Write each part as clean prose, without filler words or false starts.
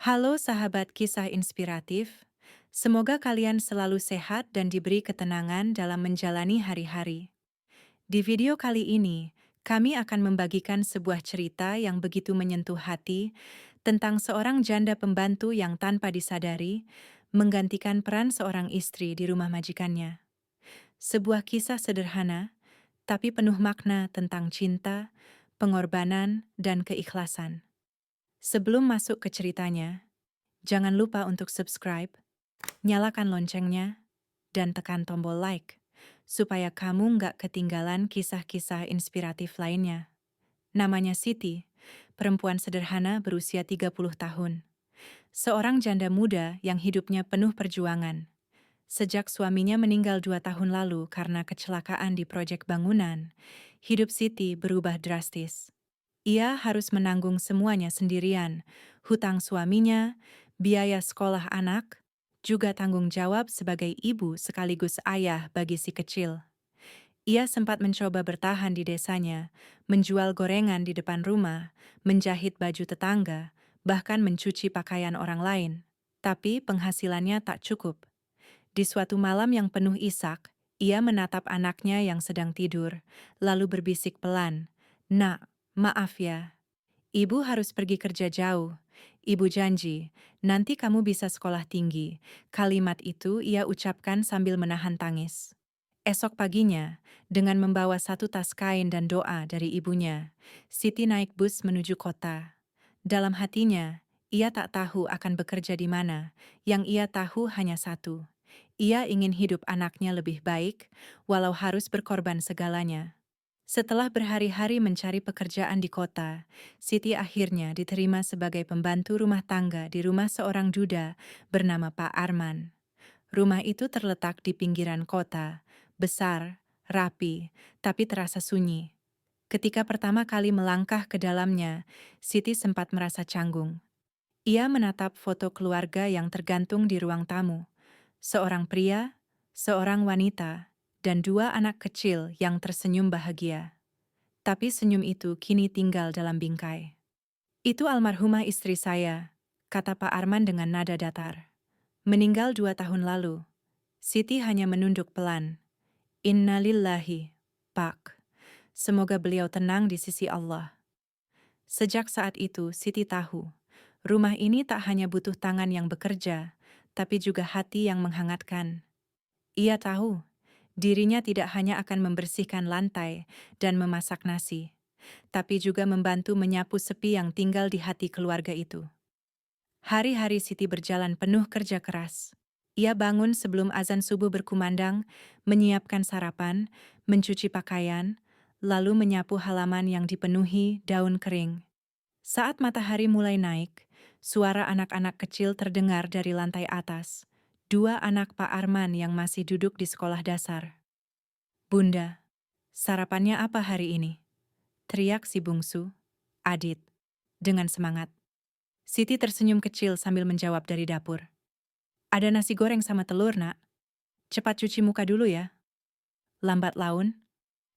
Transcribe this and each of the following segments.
Halo sahabat kisah inspiratif, semoga kalian selalu sehat dan diberi ketenangan dalam menjalani hari-hari. Di video kali ini, kami akan membagikan sebuah cerita yang begitu menyentuh hati tentang seorang janda pembantu yang tanpa disadari menggantikan peran seorang istri di rumah majikannya. Sebuah kisah sederhana, tapi penuh makna tentang cinta, pengorbanan, dan keikhlasan. Sebelum masuk ke ceritanya, jangan lupa untuk subscribe, nyalakan loncengnya, dan tekan tombol like, supaya kamu nggak ketinggalan kisah-kisah inspiratif lainnya. Namanya Siti, perempuan sederhana berusia 30 tahun. Seorang janda muda yang hidupnya penuh perjuangan. Sejak suaminya meninggal 2 tahun lalu karena kecelakaan di proyek bangunan, hidup Siti berubah drastis. Ia harus menanggung semuanya sendirian, hutang suaminya, biaya sekolah anak, juga tanggung jawab sebagai ibu sekaligus ayah bagi si kecil. Ia sempat mencoba bertahan di desanya, menjual gorengan di depan rumah, menjahit baju tetangga, bahkan mencuci pakaian orang lain. Tapi penghasilannya tak cukup. Di suatu malam yang penuh isak, ia menatap anaknya yang sedang tidur, lalu berbisik pelan, "Nak, maaf ya, Ibu harus pergi kerja jauh. Ibu janji, nanti kamu bisa sekolah tinggi." Kalimat itu ia ucapkan sambil menahan tangis. Esok paginya, dengan membawa satu tas kain dan doa dari ibunya, Siti naik bus menuju kota. Dalam hatinya, ia tak tahu akan bekerja di mana, yang ia tahu hanya satu. Ia ingin hidup anaknya lebih baik, walau harus berkorban segalanya. Setelah berhari-hari mencari pekerjaan di kota, Siti akhirnya diterima sebagai pembantu rumah tangga di rumah seorang duda bernama Pak Arman. Rumah itu terletak di pinggiran kota, besar, rapi, tapi terasa sunyi. Ketika pertama kali melangkah ke dalamnya, Siti sempat merasa canggung. Ia menatap foto keluarga yang tergantung di ruang tamu. Seorang pria, seorang wanita, dan dua anak kecil yang tersenyum bahagia. Tapi senyum itu kini tinggal dalam bingkai. "Itu almarhumah istri saya," kata Pak Arman dengan nada datar. "Meninggal 2 tahun lalu." Siti hanya menunduk pelan. "Innalillahi, Pak. Semoga beliau tenang di sisi Allah." Sejak saat itu, Siti tahu, rumah ini tak hanya butuh tangan yang bekerja, tapi juga hati yang menghangatkan. Ia tahu, dirinya tidak hanya akan membersihkan lantai dan memasak nasi, tapi juga membantu menyapu sepi yang tinggal di hati keluarga itu. Hari-hari Siti berjalan penuh kerja keras. Ia bangun sebelum azan subuh berkumandang, menyiapkan sarapan, mencuci pakaian, lalu menyapu halaman yang dipenuhi daun kering. Saat matahari mulai naik, suara anak-anak kecil terdengar dari lantai atas. Dua anak Pak Arman yang masih duduk di sekolah dasar. "Bunda, sarapannya apa hari ini?" teriak si bungsu, Adit, dengan semangat. Siti tersenyum kecil sambil menjawab dari dapur. "Ada nasi goreng sama telur, Nak. Cepat cuci muka dulu ya." Lambat laun,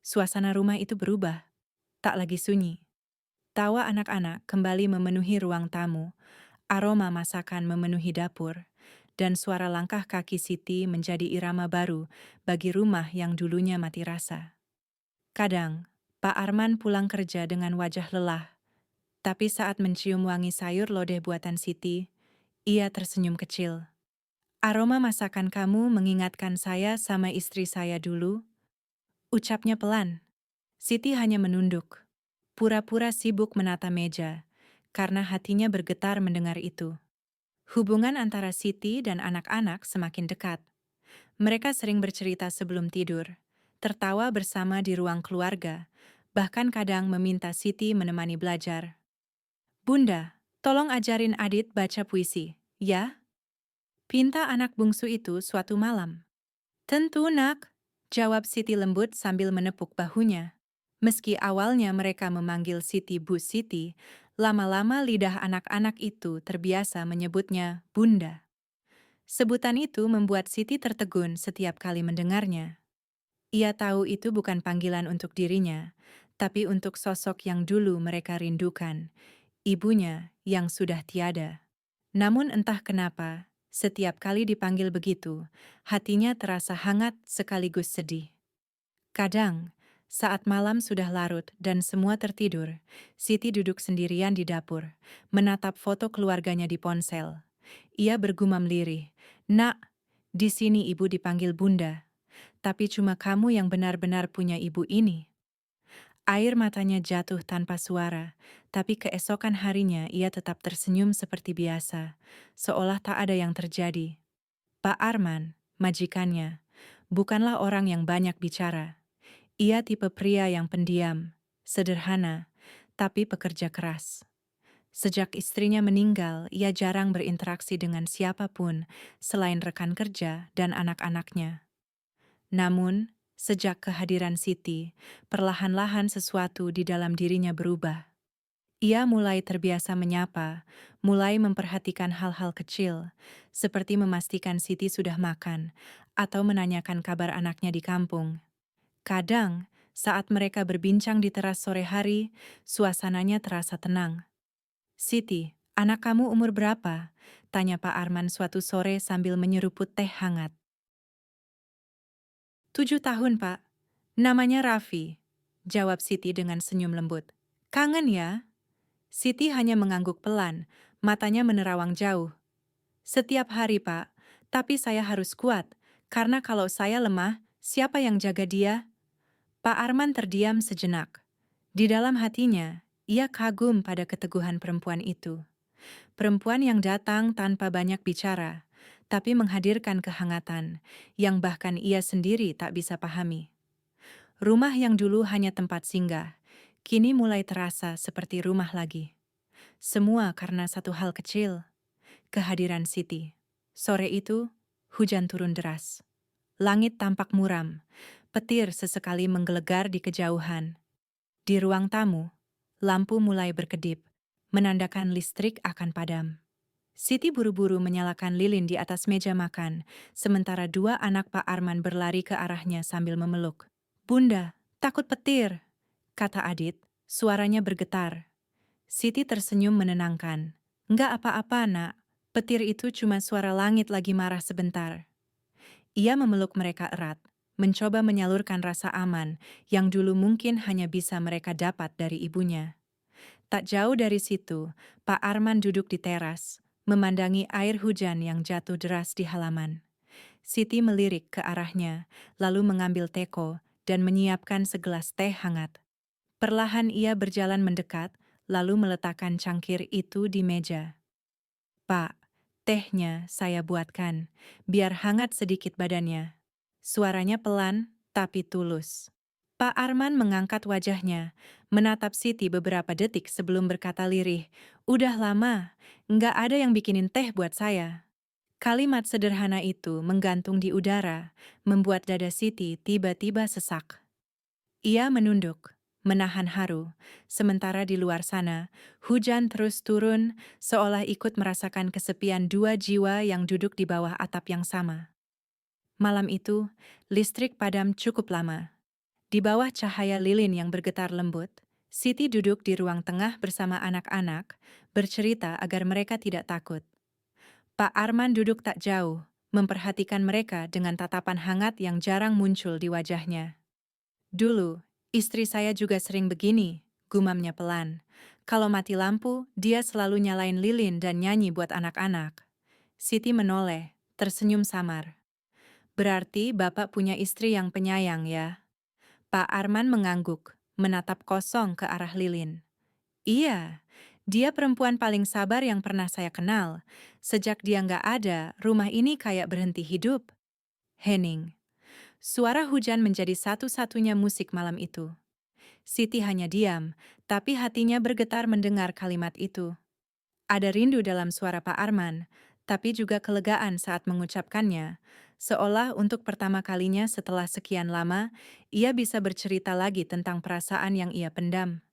suasana rumah itu berubah. Tak lagi sunyi. Tawa anak-anak kembali memenuhi ruang tamu, aroma masakan memenuhi dapur, dan suara langkah kaki Siti menjadi irama baru bagi rumah yang dulunya mati rasa. Kadang, Pak Arman pulang kerja dengan wajah lelah, tapi saat mencium wangi sayur lodeh buatan Siti, ia tersenyum kecil. "Aroma masakan kamu mengingatkan saya sama istri saya dulu," ucapnya pelan. Siti hanya menunduk, pura-pura sibuk menata meja, karena hatinya bergetar mendengar itu. Hubungan antara Siti dan anak-anak semakin dekat. Mereka sering bercerita sebelum tidur, tertawa bersama di ruang keluarga, bahkan kadang meminta Siti menemani belajar. "Bunda, tolong ajarin Adit baca puisi, ya?" pinta anak bungsu itu suatu malam. "Tentu, Nak," jawab Siti lembut sambil menepuk bahunya. Meski awalnya mereka memanggil Siti Bu Siti, lama-lama lidah anak-anak itu terbiasa menyebutnya Bunda. Sebutan itu membuat Siti tertegun setiap kali mendengarnya. Ia tahu itu bukan panggilan untuk dirinya, tapi untuk sosok yang dulu mereka rindukan, ibunya yang sudah tiada. Namun entah kenapa, setiap kali dipanggil begitu, hatinya terasa hangat sekaligus sedih. Kadang, saat malam sudah larut dan semua tertidur, Siti duduk sendirian di dapur, menatap foto keluarganya di ponsel. Ia bergumam lirih, "Nak, di sini ibu dipanggil bunda, tapi cuma kamu yang benar-benar punya ibu ini." Air matanya jatuh tanpa suara, tapi keesokan harinya ia tetap tersenyum seperti biasa, seolah tak ada yang terjadi. Pak Arman, majikannya, bukanlah orang yang banyak bicara. Ia tipe pria yang pendiam, sederhana, tapi pekerja keras. Sejak istrinya meninggal, ia jarang berinteraksi dengan siapapun selain rekan kerja dan anak-anaknya. Namun, sejak kehadiran Siti, perlahan-lahan sesuatu di dalam dirinya berubah. Ia mulai terbiasa menyapa, mulai memperhatikan hal-hal kecil, seperti memastikan Siti sudah makan, atau menanyakan kabar anaknya di kampung. Kadang, saat mereka berbincang di teras sore hari, suasananya terasa tenang. "Siti, anak kamu umur berapa?" tanya Pak Arman suatu sore sambil menyeruput teh hangat. 7 tahun, Pak. Namanya Raffi, jawab Siti dengan senyum lembut. Kangen ya? Siti hanya mengangguk pelan, matanya menerawang jauh. Setiap hari, Pak. Tapi saya harus kuat, karena kalau saya lemah, siapa yang jaga dia? Pak Arman terdiam sejenak. Di dalam hatinya, ia kagum pada keteguhan perempuan itu. Perempuan yang datang tanpa banyak bicara, tapi menghadirkan kehangatan yang bahkan ia sendiri tak bisa pahami. Rumah yang dulu hanya tempat singgah, kini mulai terasa seperti rumah lagi. Semua karena satu hal kecil, kehadiran Siti. Sore itu, hujan turun deras. Langit tampak muram, petir sesekali menggelegar di kejauhan. Di ruang tamu, lampu mulai berkedip, menandakan listrik akan padam. Siti buru-buru menyalakan lilin di atas meja makan, sementara dua anak Pak Arman berlari ke arahnya sambil memeluk. "Bunda, takut petir," kata Adit, suaranya bergetar. Siti tersenyum menenangkan. "Enggak apa-apa, nak. Petir itu cuma suara langit lagi marah sebentar." Ia memeluk mereka erat, mencoba menyalurkan rasa aman yang dulu mungkin hanya bisa mereka dapat dari ibunya. Tak jauh dari situ, Pak Arman duduk di teras, memandangi air hujan yang jatuh deras di halaman. Siti melirik ke arahnya, lalu mengambil teko dan menyiapkan segelas teh hangat. Perlahan ia berjalan mendekat, lalu meletakkan cangkir itu di meja. "Pak, tehnya saya buatkan, biar hangat sedikit badannya." Suaranya pelan, tapi tulus. Pak Arman mengangkat wajahnya, menatap Siti beberapa detik sebelum berkata lirih, "Udah lama, nggak ada yang bikinin teh buat saya." Kalimat sederhana itu menggantung di udara, membuat dada Siti tiba-tiba sesak. Ia menunduk, menahan haru, sementara di luar sana, hujan terus turun, seolah ikut merasakan kesepian dua jiwa yang duduk di bawah atap yang sama. Malam itu, listrik padam cukup lama. Di bawah cahaya lilin yang bergetar lembut, Siti duduk di ruang tengah bersama anak-anak, bercerita agar mereka tidak takut. Pak Arman duduk tak jauh, memperhatikan mereka dengan tatapan hangat yang jarang muncul di wajahnya. "Dulu, istri saya juga sering begini," gumamnya pelan. "Kalau mati lampu, dia selalu nyalain lilin dan nyanyi buat anak-anak." Siti menoleh, tersenyum samar. "Berarti Bapak punya istri yang penyayang ya?" Pak Arman mengangguk, menatap kosong ke arah lilin. "Iya, dia perempuan paling sabar yang pernah saya kenal. Sejak dia nggak ada, rumah ini kayak berhenti hidup." Hening. Suara hujan menjadi satu-satunya musik malam itu. Siti hanya diam, tapi hatinya bergetar mendengar kalimat itu. Ada rindu dalam suara Pak Arman, tapi juga kelegaan saat mengucapkannya, seolah untuk pertama kalinya setelah sekian lama, ia bisa bercerita lagi tentang perasaan yang ia pendam.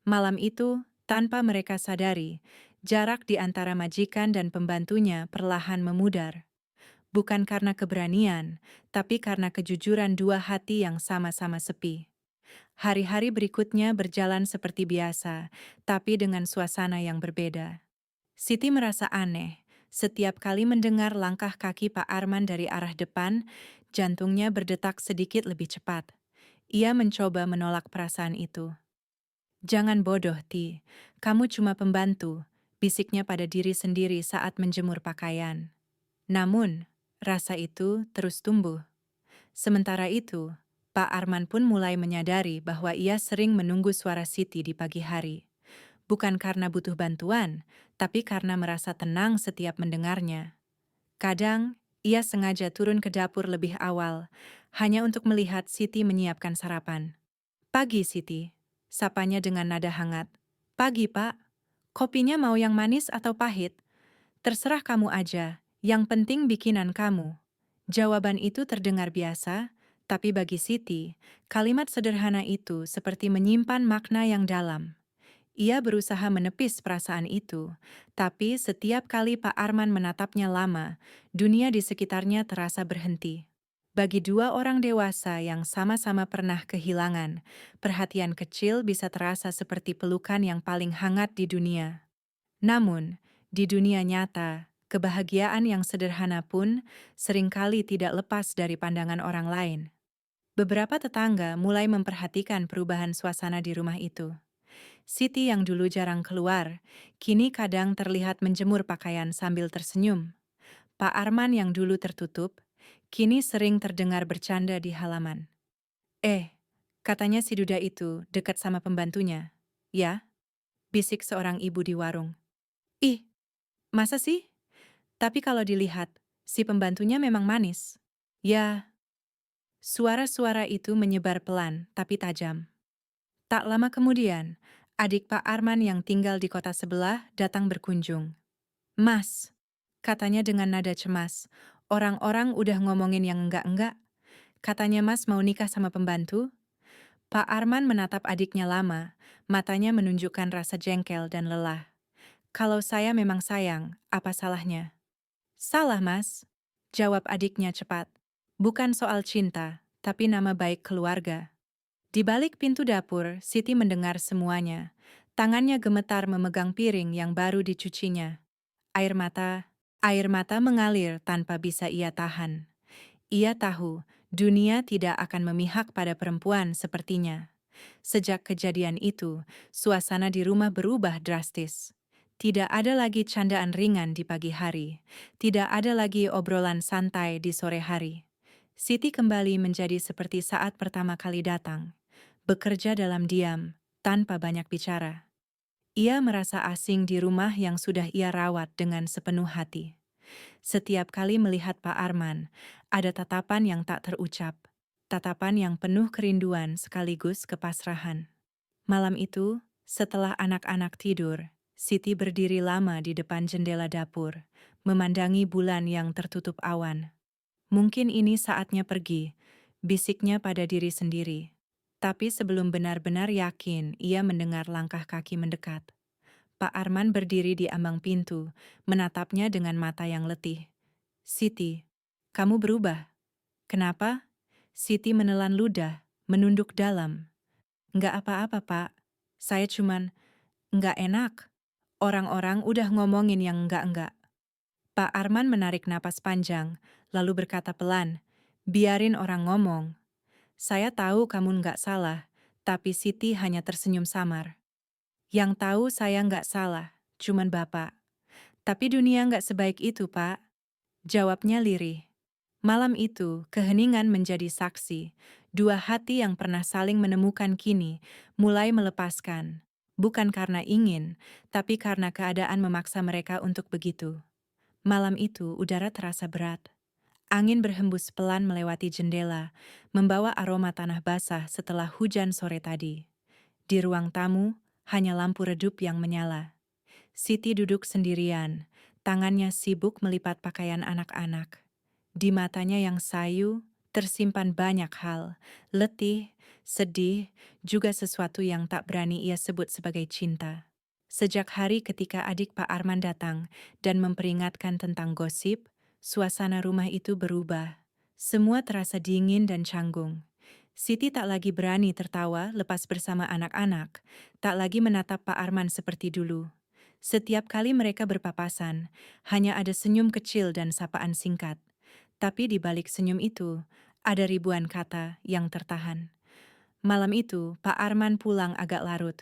Malam itu, tanpa mereka sadari, jarak di antara majikan dan pembantunya perlahan memudar. Bukan karena keberanian, tapi karena kejujuran dua hati yang sama-sama sepi. Hari-hari berikutnya berjalan seperti biasa, tapi dengan suasana yang berbeda. Siti merasa aneh, Setiap kali mendengar langkah kaki Pak Arman dari arah depan, jantungnya berdetak sedikit lebih cepat. Ia mencoba menolak perasaan itu. Jangan bodoh, Ti. Kamu cuma pembantu, bisiknya pada diri sendiri saat menjemur pakaian. Namun, rasa itu terus tumbuh. Sementara itu, Pak Arman pun mulai menyadari bahwa ia sering menunggu suara Siti di pagi hari. Bukan karena butuh bantuan, tapi karena merasa tenang setiap mendengarnya. Kadang, ia sengaja turun ke dapur lebih awal, hanya untuk melihat Siti menyiapkan sarapan. Pagi, Siti. Sapanya dengan nada hangat. Pagi, Pak. Kopinya mau yang manis atau pahit? Terserah kamu aja, yang penting bikinan kamu. Jawaban itu terdengar biasa, tapi bagi Siti, kalimat sederhana itu seperti menyimpan makna yang dalam. Ia berusaha menepis perasaan itu, tapi setiap kali Pak Arman menatapnya lama, dunia di sekitarnya terasa berhenti. Bagi dua orang dewasa yang sama-sama pernah kehilangan, perhatian kecil bisa terasa seperti pelukan yang paling hangat di dunia. Namun, di dunia nyata, kebahagiaan yang sederhana pun seringkali tidak lepas dari pandangan orang lain. Beberapa tetangga mulai memperhatikan perubahan suasana di rumah itu. Siti yang dulu jarang keluar, kini kadang terlihat menjemur pakaian sambil tersenyum. Pak Arman yang dulu tertutup, kini sering terdengar bercanda di halaman. Katanya si duda itu dekat sama pembantunya. Ya, bisik seorang ibu di warung. Ih, masa sih? Tapi kalau dilihat, si pembantunya memang manis. Ya, suara-suara itu menyebar pelan tapi tajam. Tak lama kemudian, adik Pak Arman yang tinggal di kota sebelah datang berkunjung. Mas, katanya dengan nada cemas, orang-orang udah ngomongin yang enggak-enggak. Katanya Mas mau nikah sama pembantu? Pak Arman menatap adiknya lama, matanya menunjukkan rasa jengkel dan lelah. Kalau saya memang sayang, apa salahnya? Salah, Mas. Jawab adiknya cepat. Bukan soal cinta, tapi nama baik keluarga. Di balik pintu dapur, Siti mendengar semuanya. Tangannya gemetar memegang piring yang baru dicucinya. Air mata, air mata mengalir tanpa bisa ia tahan. Ia tahu, dunia tidak akan memihak pada perempuan sepertinya. Sejak kejadian itu, suasana di rumah berubah drastis. Tidak ada lagi candaan ringan di pagi hari. Tidak ada lagi obrolan santai di sore hari. Siti kembali menjadi seperti saat pertama kali datang. Bekerja dalam diam, tanpa banyak bicara. Ia merasa asing di rumah yang sudah ia rawat dengan sepenuh hati. Setiap kali melihat Pak Arman, ada tatapan yang tak terucap. Tatapan yang penuh kerinduan sekaligus kepasrahan. Malam itu, setelah anak-anak tidur, Siti berdiri lama di depan jendela dapur, memandangi bulan yang tertutup awan. Mungkin ini saatnya pergi, bisiknya pada diri sendiri. Tapi sebelum benar-benar yakin, ia mendengar langkah kaki mendekat. Pak Arman berdiri di ambang pintu, menatapnya dengan mata yang letih. Siti, kamu berubah. Kenapa? Siti menelan ludah, menunduk dalam. Nggak apa-apa, Pak. Saya cuman nggak enak. Orang-orang udah ngomongin yang enggak-enggak. Pak Arman menarik napas panjang, lalu berkata pelan, biarin orang ngomong. Saya tahu kamu nggak salah, tapi Siti hanya tersenyum samar. Yang tahu saya nggak salah, cuman Bapak. Tapi dunia nggak sebaik itu, Pak. Jawabnya lirih. Malam itu, keheningan menjadi saksi. Dua hati yang pernah saling menemukan kini mulai melepaskan. Bukan karena ingin, tapi karena keadaan memaksa mereka untuk begitu. Malam itu, udara terasa berat. Angin berhembus pelan melewati jendela, membawa aroma tanah basah setelah hujan sore tadi. Di ruang tamu, hanya lampu redup yang menyala. Siti duduk sendirian, tangannya sibuk melipat pakaian anak-anak. Di matanya yang sayu, tersimpan banyak hal, letih, sedih, juga sesuatu yang tak berani ia sebut sebagai cinta. Sejak hari ketika adik Pak Arman datang dan memperingatkan tentang gosip, suasana rumah itu berubah. Semua terasa dingin dan canggung. Siti tak lagi berani tertawa lepas bersama anak-anak, tak lagi menatap Pak Arman seperti dulu. Setiap kali mereka berpapasan, hanya ada senyum kecil dan sapaan singkat. Tapi di balik senyum itu, ada ribuan kata yang tertahan. Malam itu, Pak Arman pulang agak larut.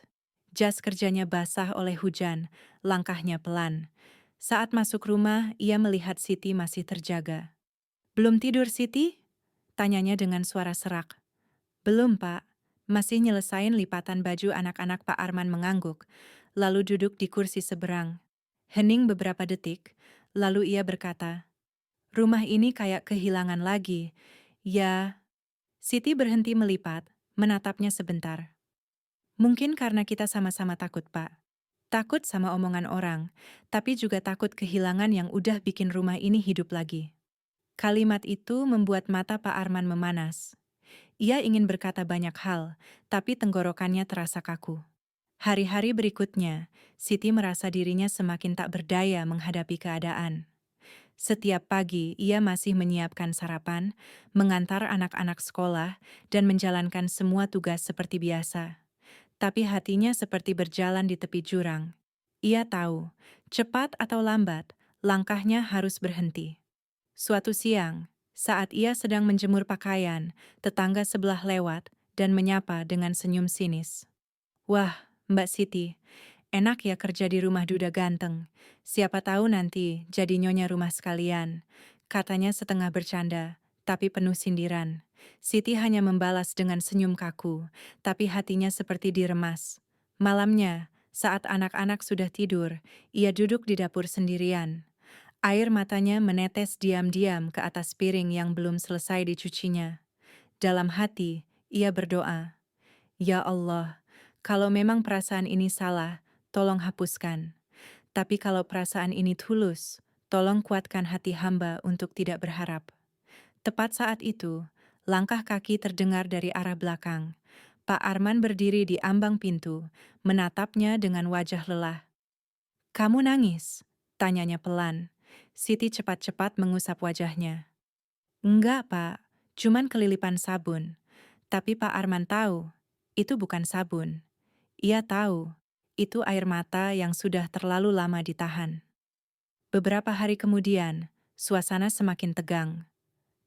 Jas kerjanya basah oleh hujan, langkahnya pelan. Saat masuk rumah, ia melihat Siti masih terjaga. "Belum tidur, Siti?" tanyanya dengan suara serak. "Belum, Pak. Masih nyelesain lipatan baju anak-anak." Pak Arman mengangguk, lalu duduk di kursi seberang. Hening beberapa detik, lalu ia berkata, "Rumah ini kayak kehilangan lagi." Ya, Siti berhenti melipat, menatapnya sebentar. "Mungkin karena kita sama-sama takut, Pak. Takut sama omongan orang, tapi juga takut kehilangan yang udah bikin rumah ini hidup lagi." Kalimat itu membuat mata Pak Arman memanas. Ia ingin berkata banyak hal, tapi tenggorokannya terasa kaku. Hari-hari berikutnya, Siti merasa dirinya semakin tak berdaya menghadapi keadaan. Setiap pagi, ia masih menyiapkan sarapan, mengantar anak-anak sekolah, dan menjalankan semua tugas seperti biasa. Tapi hatinya seperti berjalan di tepi jurang. Ia tahu, cepat atau lambat, langkahnya harus berhenti. Suatu siang, saat ia sedang menjemur pakaian, tetangga sebelah lewat dan menyapa dengan senyum sinis. "Wah, Mbak Siti, enak ya kerja di rumah duda ganteng. Siapa tahu nanti jadi nyonya rumah sekalian," katanya setengah bercanda, tapi penuh sindiran. Siti hanya membalas dengan senyum kaku, tapi hatinya seperti diremas. Malamnya, saat anak-anak sudah tidur, ia duduk di dapur sendirian. Air matanya menetes diam-diam ke atas piring yang belum selesai dicucinya. Dalam hati, ia berdoa, "Ya Allah, kalau memang perasaan ini salah, tolong hapuskan. Tapi kalau perasaan ini tulus, tolong kuatkan hati hamba untuk tidak berharap." Tepat saat itu, langkah kaki terdengar dari arah belakang. Pak Arman berdiri di ambang pintu, menatapnya dengan wajah lelah. "Kamu nangis?" tanyanya pelan. Siti cepat-cepat mengusap wajahnya. "Enggak, Pak. Cuman kelilipan sabun." Tapi Pak Arman tahu, itu bukan sabun. Ia tahu, itu air mata yang sudah terlalu lama ditahan. Beberapa hari kemudian, suasana semakin tegang.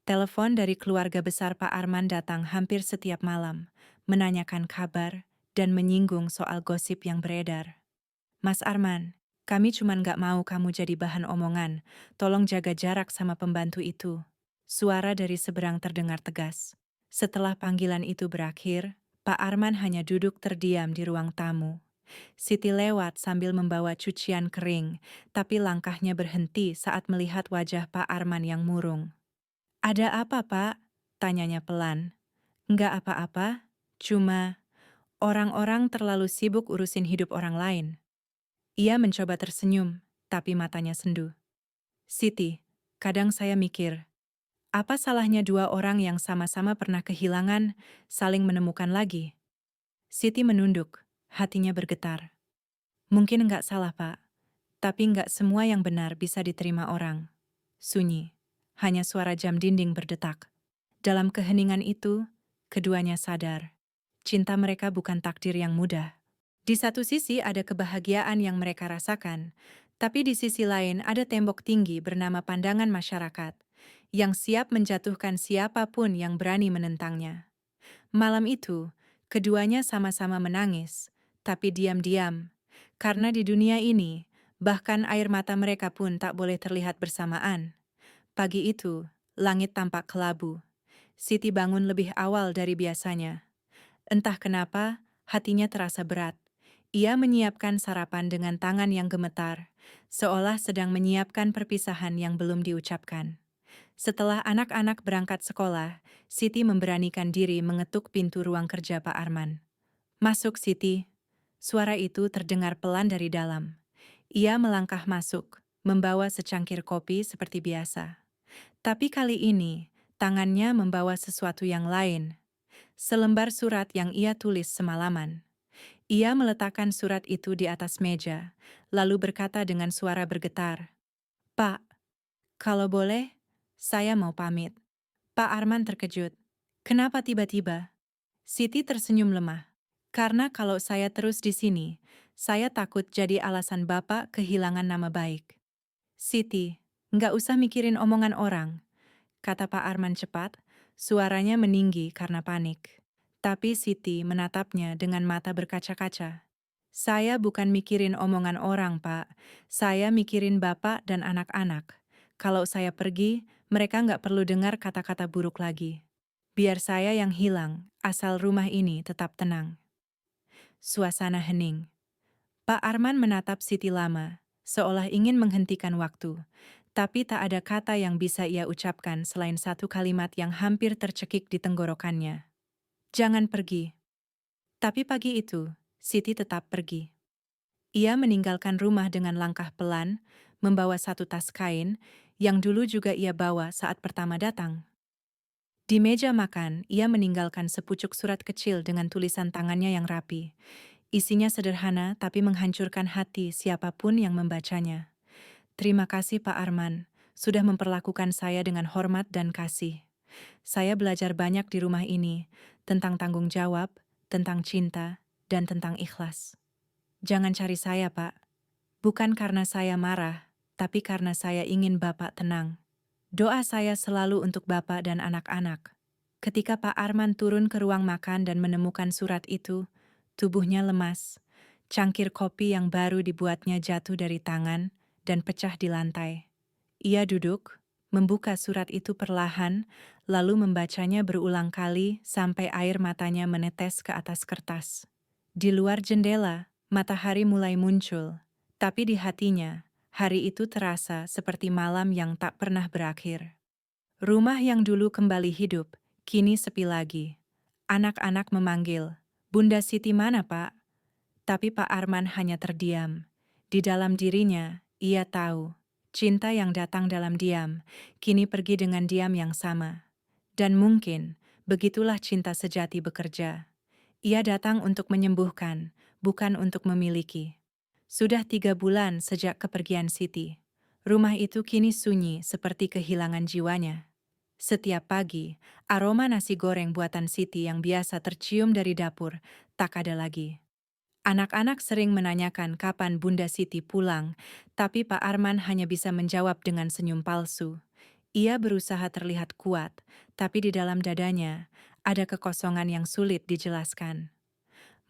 Telepon dari keluarga besar Pak Arman datang hampir setiap malam, menanyakan kabar dan menyinggung soal gosip yang beredar. "Mas Arman, kami cuman gak mau kamu jadi bahan omongan. Tolong jaga jarak sama pembantu itu." Suara dari seberang terdengar tegas. Setelah panggilan itu berakhir, Pak Arman hanya duduk terdiam di ruang tamu. Siti lewat sambil membawa cucian kering, tapi langkahnya berhenti saat melihat wajah Pak Arman yang murung. "Ada apa, Pak?" tanyanya pelan. "Nggak apa-apa, cuma orang-orang terlalu sibuk urusin hidup orang lain." Ia mencoba tersenyum, tapi matanya sendu. "Siti, kadang saya mikir, apa salahnya dua orang yang sama-sama pernah kehilangan, saling menemukan lagi?" Siti menunduk, hatinya bergetar. "Mungkin nggak salah, Pak. Tapi nggak semua yang benar bisa diterima orang." Sunyi. Hanya suara jam dinding berdetak. Dalam keheningan itu, keduanya sadar. Cinta mereka bukan takdir yang mudah. Di satu sisi ada kebahagiaan yang mereka rasakan, tapi di sisi lain ada tembok tinggi bernama pandangan masyarakat, yang siap menjatuhkan siapapun yang berani menentangnya. Malam itu, keduanya sama-sama menangis, tapi diam-diam, karena di dunia ini, bahkan air mata mereka pun tak boleh terlihat bersamaan. Pagi itu, langit tampak kelabu. Siti bangun lebih awal dari biasanya. Entah kenapa, hatinya terasa berat. Ia menyiapkan sarapan dengan tangan yang gemetar, seolah sedang menyiapkan perpisahan yang belum diucapkan. Setelah anak-anak berangkat sekolah, Siti memberanikan diri mengetuk pintu ruang kerja Pak Arman. "Masuk, Siti." Suara itu terdengar pelan dari dalam. Ia melangkah masuk, membawa secangkir kopi seperti biasa. Tapi kali ini, tangannya membawa sesuatu yang lain. Selembar surat yang ia tulis semalaman. Ia meletakkan surat itu di atas meja, lalu berkata dengan suara bergetar, "Pak, kalau boleh, saya mau pamit." Pak Arman terkejut. "Kenapa tiba-tiba?" Siti tersenyum lemah. "Karena kalau saya terus di sini, Saya takut jadi alasan Bapak kehilangan nama baik. Siti, nggak usah mikirin omongan orang, kata Pak Arman cepat, suaranya meninggi karena panik. Tapi Siti menatapnya dengan mata berkaca-kaca. Saya bukan mikirin omongan orang, Pak. Saya mikirin Bapak dan anak-anak. Kalau saya pergi, mereka nggak perlu dengar kata-kata buruk lagi. Biar saya yang hilang, asal rumah ini tetap tenang. Suasana hening. Pak Arman menatap Siti lama, seolah ingin menghentikan waktu. Tapi tak ada kata yang bisa ia ucapkan selain satu kalimat yang hampir tercekik di tenggorokannya. Jangan pergi. Tapi pagi itu, Siti tetap pergi. Ia meninggalkan rumah dengan langkah pelan, membawa satu tas kain, yang dulu juga ia bawa saat pertama datang. Di meja makan, ia meninggalkan sepucuk surat kecil dengan tulisan tangannya yang rapi. Isinya sederhana tapi menghancurkan hati siapapun yang membacanya. Terima kasih Pak Arman, sudah memperlakukan saya dengan hormat dan kasih. Saya belajar banyak di rumah ini, tentang tanggung jawab, tentang cinta, dan tentang ikhlas. Jangan cari saya, Pak. Bukan karena saya marah, tapi karena saya ingin Bapak tenang. Doa saya selalu untuk Bapak dan anak-anak. Ketika Pak Arman turun ke ruang makan dan menemukan surat itu, tubuhnya lemas. Cangkir kopi yang baru dibuatnya jatuh dari tangan dan pecah di lantai. Ia duduk, membuka surat itu perlahan, lalu membacanya berulang kali sampai air matanya menetes ke atas kertas. Di luar jendela, matahari mulai muncul, tapi di hatinya, hari itu terasa seperti malam yang tak pernah berakhir. Rumah yang dulu kembali hidup, kini sepi lagi. Anak-anak memanggil, "Bunda Siti mana, Pak?" Tapi Pak Arman hanya terdiam. Di dalam dirinya, ia tahu, cinta yang datang dalam diam, kini pergi dengan diam yang sama. Dan mungkin, begitulah cinta sejati bekerja. Ia datang untuk menyembuhkan, bukan untuk memiliki. Sudah 3 bulan sejak kepergian Siti. Rumah itu kini sunyi seperti kehilangan jiwanya. Setiap pagi, aroma nasi goreng buatan Siti yang biasa tercium dari dapur tak ada lagi. Anak-anak sering menanyakan kapan Bunda Siti pulang, tapi Pak Arman hanya bisa menjawab dengan senyum palsu. Ia berusaha terlihat kuat, tapi di dalam dadanya ada kekosongan yang sulit dijelaskan.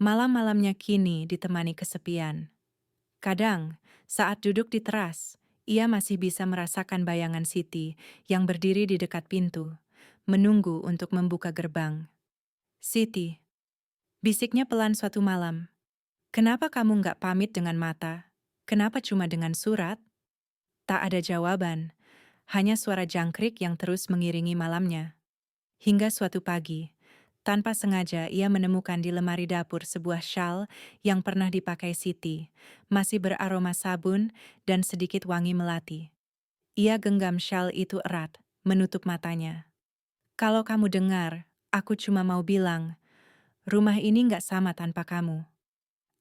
Malam-malamnya kini ditemani kesepian. Kadang, saat duduk di teras, ia masih bisa merasakan bayangan Siti yang berdiri di dekat pintu, menunggu untuk membuka gerbang. "Siti," bisiknya pelan suatu malam, "kenapa kamu nggak pamit dengan mata? Kenapa cuma dengan surat?" Tak ada jawaban, hanya suara jangkrik yang terus mengiringi malamnya. Hingga suatu pagi, tanpa sengaja ia menemukan di lemari dapur sebuah syal yang pernah dipakai Siti, masih beraroma sabun dan sedikit wangi melati. Ia genggam syal itu erat, menutup matanya. "Kalau kamu dengar, aku cuma mau bilang, rumah ini nggak sama tanpa kamu."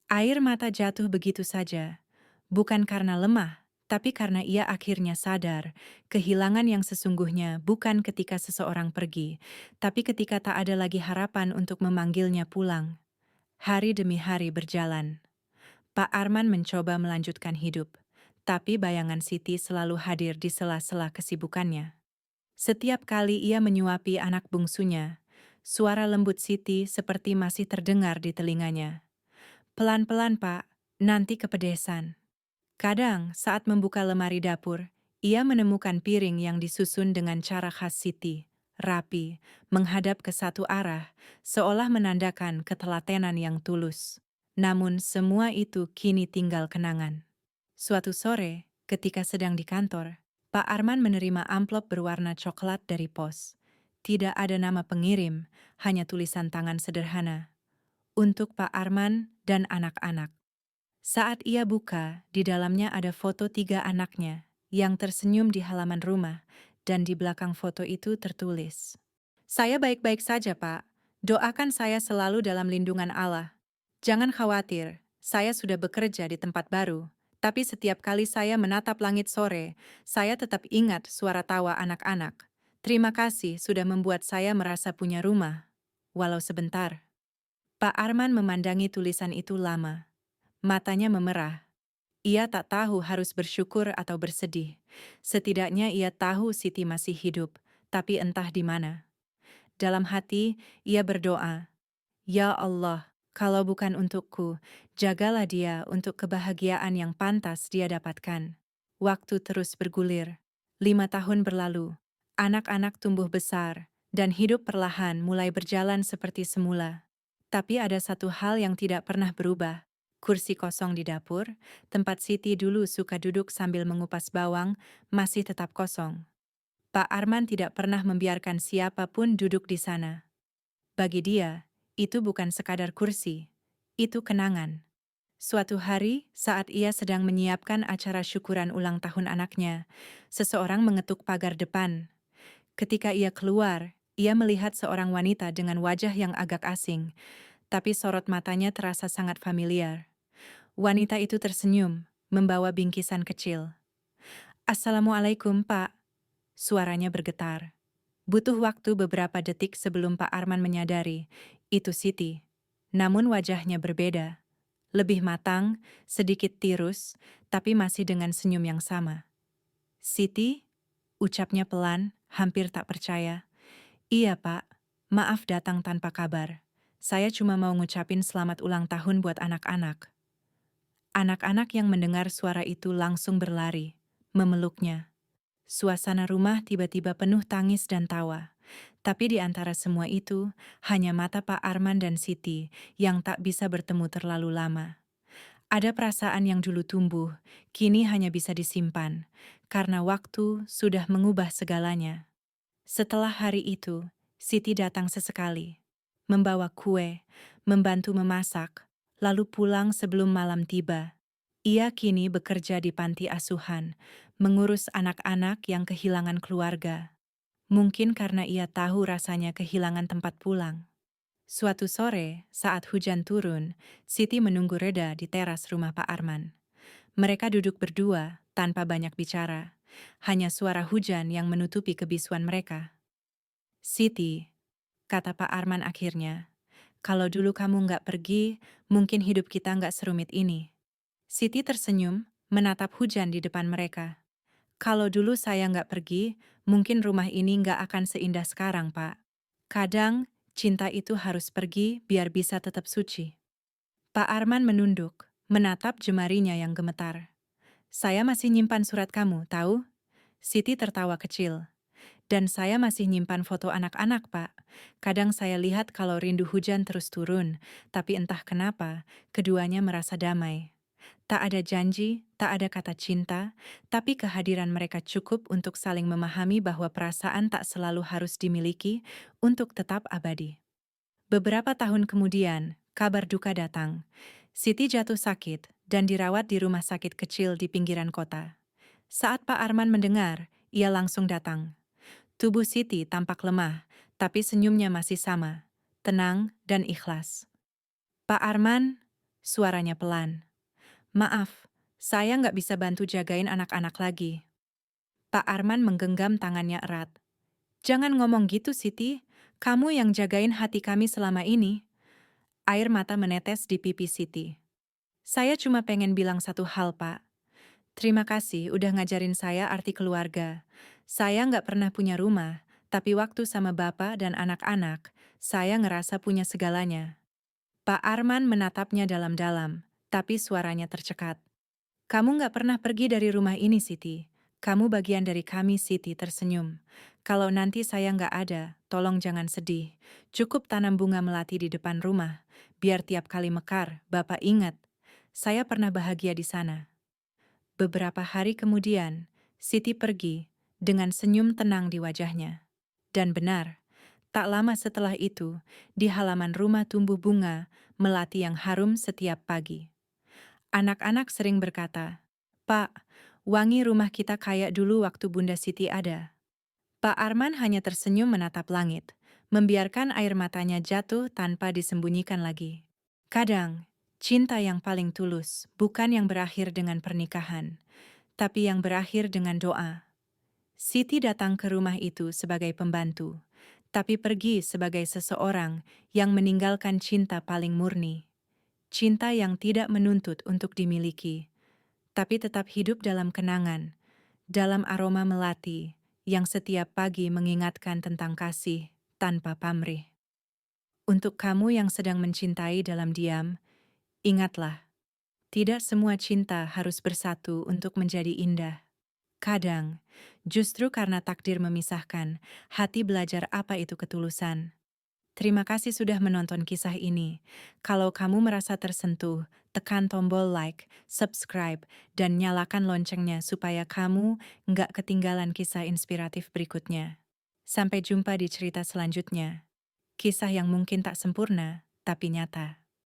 Air mata jatuh begitu saja, bukan karena lemah, tapi karena ia akhirnya sadar, kehilangan yang sesungguhnya bukan ketika seseorang pergi, tapi ketika tak ada lagi harapan untuk memanggilnya pulang. Hari demi hari berjalan. Pak Arman mencoba melanjutkan hidup, tapi bayangan Siti selalu hadir di sela-sela kesibukannya. Setiap kali ia menyuapi anak bungsunya, suara lembut Siti seperti masih terdengar di telinganya. "Pelan-pelan, Pak, nanti kepedesan." Kadang, saat membuka lemari dapur, ia menemukan piring yang disusun dengan cara khas Siti, rapi, menghadap ke satu arah, seolah menandakan ketelatenan yang tulus. Namun semua itu kini tinggal kenangan. Suatu sore, ketika sedang di kantor, Pak Arman menerima amplop berwarna coklat dari pos. Tidak ada nama pengirim, hanya tulisan tangan sederhana. Untuk Pak Arman dan anak-anak. Saat ia buka, di dalamnya ada foto 3 anaknya yang tersenyum di halaman rumah, dan di belakang foto itu tertulis, "Saya baik-baik saja, Pak. Doakan saya selalu dalam lindungan Allah. Jangan khawatir, saya sudah bekerja di tempat baru, tapi setiap kali saya menatap langit sore, saya tetap ingat suara tawa anak-anak. Terima kasih sudah membuat saya merasa punya rumah, walau sebentar." Pak Arman memandangi tulisan itu lama. Matanya memerah. Ia tak tahu harus bersyukur atau bersedih. Setidaknya ia tahu Siti masih hidup, tapi entah di mana. Dalam hati, ia berdoa, "Ya Allah, kalau bukan untukku, jagalah dia untuk kebahagiaan yang pantas dia dapatkan." Waktu terus bergulir. 5 tahun berlalu. Anak-anak tumbuh besar, dan hidup perlahan mulai berjalan seperti semula. Tapi ada satu hal yang tidak pernah berubah. Kursi kosong di dapur, tempat Siti dulu suka duduk sambil mengupas bawang, masih tetap kosong. Pak Arman tidak pernah membiarkan siapapun duduk di sana. Bagi dia, itu bukan sekadar kursi, itu kenangan. Suatu hari, saat ia sedang menyiapkan acara syukuran ulang tahun anaknya, seseorang mengetuk pagar depan. Ketika ia keluar, ia melihat seorang wanita dengan wajah yang agak asing, tapi sorot matanya terasa sangat familiar. Wanita itu tersenyum, membawa bingkisan kecil. "Assalamualaikum, Pak." Suaranya bergetar. Butuh waktu beberapa detik sebelum Pak Arman menyadari, itu Siti. Namun wajahnya berbeda. Lebih matang, sedikit tirus, tapi masih dengan senyum yang sama. "Siti?" Ucapnya pelan, hampir tak percaya. "Iya, Pak. Maaf datang tanpa kabar. Saya cuma mau ngucapin selamat ulang tahun buat anak-anak." Anak-anak yang mendengar suara itu langsung berlari, memeluknya. Suasana rumah tiba-tiba penuh tangis dan tawa. Tapi di antara semua itu, hanya mata Pak Arman dan Siti yang tak bisa bertemu terlalu lama. Ada perasaan yang dulu tumbuh, kini hanya bisa disimpan, karena waktu sudah mengubah segalanya. Setelah hari itu, Siti datang sesekali, membawa kue, membantu memasak, lalu pulang sebelum malam tiba. Ia kini bekerja di panti asuhan, mengurus anak-anak yang kehilangan keluarga. Mungkin karena ia tahu rasanya kehilangan tempat pulang. Suatu sore, saat hujan turun, Siti menunggu reda di teras rumah Pak Arman. Mereka duduk berdua, tanpa banyak bicara. Hanya suara hujan yang menutupi kebisuan mereka. "Siti," kata Pak Arman akhirnya, "kalau dulu kamu nggak pergi, mungkin hidup kita nggak serumit ini." Siti tersenyum, menatap hujan di depan mereka. "Kalau dulu saya nggak pergi, mungkin rumah ini nggak akan seindah sekarang, Pak. Kadang, cinta itu harus pergi biar bisa tetap suci." Pak Arman menunduk, menatap jemarinya yang gemetar. "Saya masih nyimpan surat kamu, tahu?" Siti tertawa kecil. "Dan saya masih nyimpan foto anak-anak, Pak. Kadang saya lihat kalau rindu hujan terus turun, tapi entah kenapa, keduanya merasa damai. Tak ada janji, tak ada kata cinta, tapi kehadiran mereka cukup untuk saling memahami bahwa perasaan tak selalu harus dimiliki untuk tetap abadi." Beberapa tahun kemudian, kabar duka datang. Siti jatuh sakit dan dirawat di rumah sakit kecil di pinggiran kota. Saat Pak Arman mendengar, ia langsung datang. Tubuh Siti tampak lemah, tapi senyumnya masih sama, tenang dan ikhlas. "Pak Arman," suaranya pelan. "Maaf, saya nggak bisa bantu jagain anak-anak lagi." Pak Arman menggenggam tangannya erat. "Jangan ngomong gitu, Siti. Kamu yang jagain hati kami selama ini." Air mata menetes di pipi Siti. "Saya cuma pengen bilang satu hal, Pak. Terima kasih udah ngajarin saya arti keluarga. Saya nggak pernah punya rumah, tapi waktu sama Bapak dan anak-anak, saya ngerasa punya segalanya." Pak Arman menatapnya dalam-dalam, tapi suaranya tercekat. "Kamu nggak pernah pergi dari rumah ini, Siti. Kamu bagian dari kami." Siti tersenyum. "Kalau nanti saya nggak ada, tolong jangan sedih. Cukup tanam bunga melati di depan rumah. Biar tiap kali mekar, Bapak ingat. Saya pernah bahagia di sana." Beberapa hari kemudian, Siti pergi, dengan senyum tenang di wajahnya. Dan benar, tak lama setelah itu, di halaman rumah tumbuh bunga melati yang harum setiap pagi. Anak-anak sering berkata, "Pak, wangi rumah kita kayak dulu waktu Bunda Siti ada." Pak Arman hanya tersenyum menatap langit, membiarkan air matanya jatuh tanpa disembunyikan lagi. Kadang, cinta yang paling tulus bukan yang berakhir dengan pernikahan, tapi yang berakhir dengan doa. Siti datang ke rumah itu sebagai pembantu, tapi pergi sebagai seseorang yang meninggalkan cinta paling murni. Cinta yang tidak menuntut untuk dimiliki, tapi tetap hidup dalam kenangan, dalam aroma melati yang setiap pagi mengingatkan tentang kasih tanpa pamrih. Untuk kamu yang sedang mencintai dalam diam, ingatlah, tidak semua cinta harus bersatu untuk menjadi indah. Kadang, justru karena takdir memisahkan, hati belajar apa itu ketulusan. Terima kasih sudah menonton kisah ini. Kalau kamu merasa tersentuh, tekan tombol like, subscribe, dan nyalakan loncengnya supaya kamu nggak ketinggalan kisah inspiratif berikutnya. Sampai jumpa di cerita selanjutnya. Kisah yang mungkin tak sempurna, tapi nyata.